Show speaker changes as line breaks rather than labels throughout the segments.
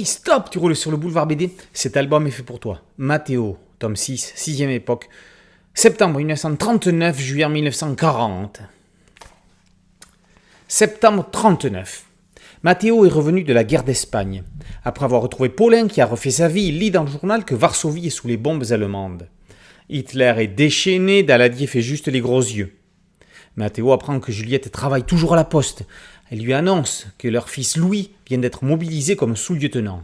Hey, stop, tu roules sur le boulevard BD. Cet album est fait pour toi. Mathéo, tome 6, 6e époque. Septembre 1939, juillet 1940. Septembre 39. Mathéo est revenu de la guerre d'Espagne. Après avoir retrouvé Paulin qui a refait sa vie, il lit dans le journal que Varsovie est sous les bombes allemandes. Hitler est déchaîné, Daladier fait juste les gros yeux. Mathéo apprend que Juliette travaille toujours à la poste. Elle lui annonce que leur fils Louis vient d'être mobilisé comme sous-lieutenant.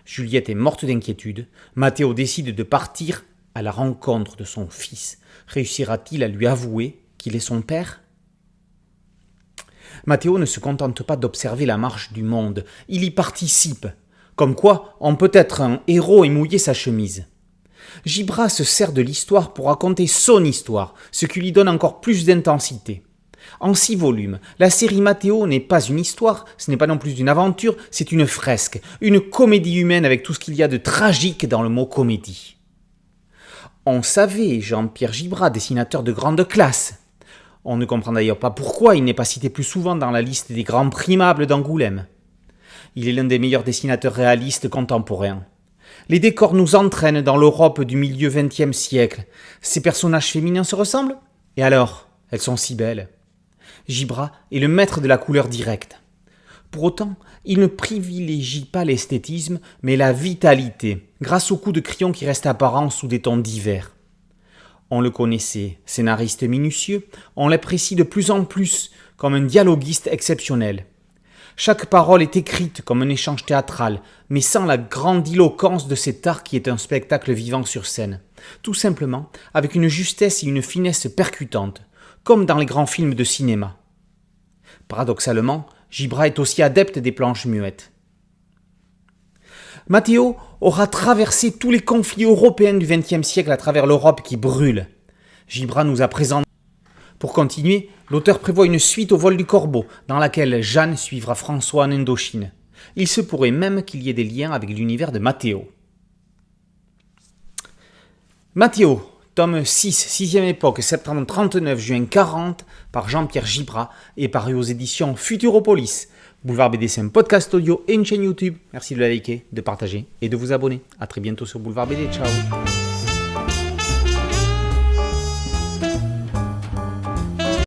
Juliette est morte d'inquiétude. Mathéo décide de partir à la rencontre de son fils. Réussira-t-il à lui avouer qu'il est son père ? Mathéo ne se contente pas d'observer la marche du monde, il y participe. Comme quoi, on peut être un héros et mouiller sa chemise. Gibra se sert de l'histoire pour raconter son histoire, ce qui lui donne encore plus d'intensité. En 6 volumes, la série Mathéo n'est pas une histoire, ce n'est pas non plus une aventure, c'est une fresque, une comédie humaine avec tout ce qu'il y a de tragique dans le mot comédie. On savait Jean-Pierre Gibra, dessinateur de grande classe. On ne comprend d'ailleurs pas pourquoi il n'est pas cité plus souvent dans la liste des grands primables d'Angoulême. Il est l'un des meilleurs dessinateurs réalistes contemporains. Les décors nous entraînent dans l'Europe du milieu XXe siècle. Ces personnages féminins se ressemblent ? Et alors, elles sont si belles. Gibra est le maître de la couleur directe. Pour autant, il ne privilégie pas l'esthétisme, mais la vitalité, grâce aux coups de crayon qui restent apparents sous des tons divers. On le connaissait, scénariste minutieux, on l'apprécie de plus en plus comme un dialoguiste exceptionnel. Chaque parole est écrite comme un échange théâtral, mais sans la grandiloquence de cet art qui est un spectacle vivant sur scène. Tout simplement, avec une justesse et une finesse percutantes, comme dans les grands films de cinéma. Paradoxalement, Gibra est aussi adepte des planches muettes. Mathéo aura traversé tous les conflits européens du XXe siècle à travers l'Europe qui brûle. Gibra nous a présenté. Pour continuer, l'auteur prévoit une suite au vol du corbeau, dans laquelle Jeanne suivra François en Indochine. Il se pourrait même qu'il y ait des liens avec l'univers de Mathéo. Mathéo, tome 6, 6e époque, septembre 39, juin 40, par Jean-Pierre Gibra, et paru aux éditions Futuropolis. Boulevard BD, c'est un podcast audio et une chaîne YouTube. Merci de la liker, de partager et de vous abonner. A très bientôt sur Boulevard BD. Ciao.